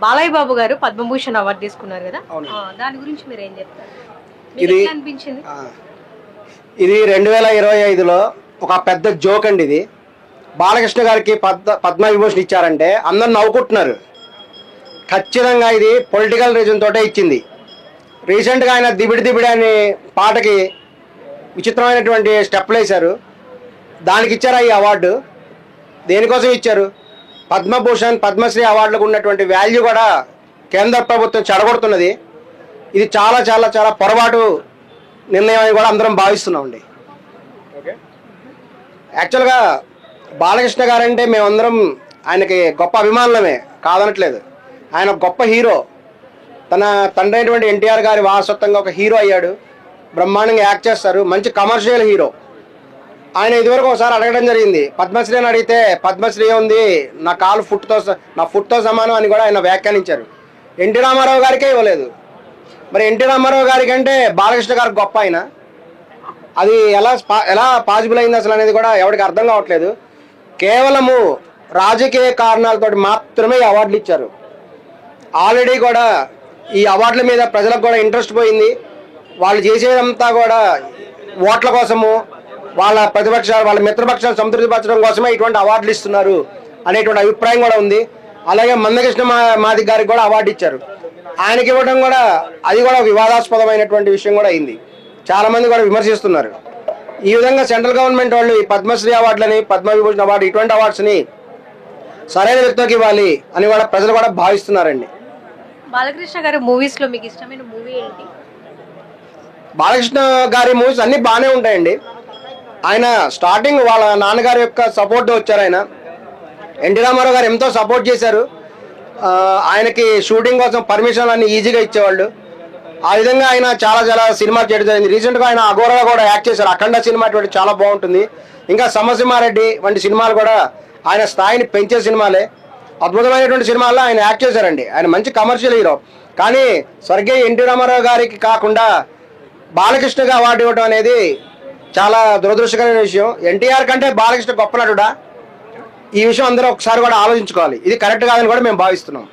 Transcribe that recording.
బాలయ్య బాబు గారు పద్మభూషణ్ అవార్డు తీసుకున్నారు కదా, అవును. దాని గురించి మీరు ఏం చెప్తారు? ఇది మీకు ఎట్లా అనిపించింది? ఇది 2025లో ఒక పెద్ద జోక్ అండి. ఇది బాలకృష్ణ గారికి పద్మవిభూషణ్ ఇచ్చారంటే అందరు నవ్వుకుంటున్నారు. ఖచ్చితంగా ఇది పొలిటికల్ రీజన్ తోటే ఇచ్చింది. రీసెంట్గా ఆయన దిబిడి దిబిడి అనే పాటకి విచిత్రమైనటువంటి స్టెప్లు వేశారు. దానికి ఇచ్చారా ఈ అవార్డు? దేనికోసం ఇచ్చారు? పద్మభూషణ్ పద్మశ్రీ అవార్డులకు ఉన్నటువంటి వాల్యూ కూడా కేంద్ర ప్రభుత్వం చెడగొడుతున్నది. ఇది చాలా చాలా చాలా పొరపాటు నిర్ణయం అని కూడా అందరం భావిస్తున్నామండి. యాక్చువల్గా బాలకృష్ణ గారంటే మేమందరం ఆయనకి గొప్ప అభిమానులమే, కాదనట్లేదు. ఆయన గొప్ప హీరో. తన తండ్రి అయినటువంటి ఎన్టీఆర్ గారి వారసత్వంగా ఒక హీరో అయ్యాడు. బ్రహ్మాండంగా యాక్ట్ చేస్తారు. మంచి కమర్షియల్ హీరో. ఆయన ఇదివరకు ఒకసారి అడగడం జరిగింది, పద్మశ్రీ అని అడిగితే పద్మశ్రీ ఉంది, నా కాలు ఫుట్తో సమానం అని కూడా ఆయన వ్యాఖ్యానించారు. ఎన్టీ రామారావు గారికే ఇవ్వలేదు. మరి ఎన్టీ రామారావు గారి కంటే బాలకృష్ణ గారికి గొప్ప ఆయన. అది ఎలా పాసిబుల్ అయింది అసలు అనేది కూడా ఎవరికి అర్థం కావట్లేదు. కేవలము రాజకీయ కారణాలతో మాత్రమే ఈ అవార్డులు ఇచ్చారు. ఆల్రెడీ కూడా ఈ అవార్డుల మీద ప్రజలకు కూడా ఇంట్రెస్ట్ పోయింది. వాళ్ళు చేసేదంతా కూడా ఓట్ల కోసము, వాళ్ళ ప్రతిపక్షాలు వాళ్ళ మిత్రపక్షాలు సంతృప్తిపరచడం కోసమే ఇటువంటి అవార్డులు ఇస్తున్నారు అనేటువంటి అభిప్రాయం కూడా ఉంది. అలాగే మందకృష్ణ మాదిగ గారికి కూడా అవార్డు ఇచ్చారు. ఆయనకి ఇవ్వడం కూడా అది కూడా వివాదాస్పదమైనటువంటి విషయం కూడా అయింది. చాలామంది కూడా విమర్శిస్తున్నారు. ఈ విధంగా సెంట్రల్ గవర్నమెంట్ వాళ్ళు ఈ పద్మశ్రీ అవార్డులని, పద్మవిభూషణ్ అవార్డు, ఇటువంటి అవార్డ్స్ని సరైన వ్యక్తికి ఇవ్వాలి అని కూడా ప్రజలు కూడా భావిస్తున్నారండి. బాలకృష్ణ గారి మూవీస్లో మీకు ఇష్టమైన మూవీ ఏంటి? బాలకృష్ణ గారి మూవీస్ అన్నీ బాగానే ఉంటాయండి. ఆయన స్టార్టింగ్ వాళ్ళ నాన్నగారి యొక్క సపోర్ట్ వచ్చారు. ఆయన ఎన్టీ రామారావు గారు ఎంతో సపోర్ట్ చేశారు. ఆయనకి షూటింగ్ కోసం పర్మిషన్ అన్ని ఈజీగా ఇచ్చేవాళ్ళు. ఆ విధంగా ఆయన చాలా చాలా సినిమా చేయడం జరిగింది. రీసెంట్గా ఆయన అఘోరగా కూడా యాక్ట్ చేశారు. అఖండ సినిమా అటువంటి చాలా బాగుంటుంది. ఇంకా సమసింహారెడ్డి వంటి సినిమాలు కూడా ఆయన స్థాయిని పెంచే సినిమాలే. అద్భుతమైనటువంటి సినిమాల్లో ఆయన యాక్ట్ చేశారండి. ఆయన మంచి కమర్షియల్ హీరో. కానీ స్వర్గీయ ఎన్టీ రామారావు గారికి కాకుండా బాలకృష్ణగా అవార్డు ఇవ్వడం అనేది చాలా దురదృష్టకరమైన విషయం. ఎన్టీఆర్ కంటే బాలకృష్ణ గొప్ప నటుడా? ఈ విషయం అందరూ ఒకసారి కూడా ఆలోచించుకోవాలి. ఇది కరెక్ట్ కాదని కూడా మేము భావిస్తున్నాం.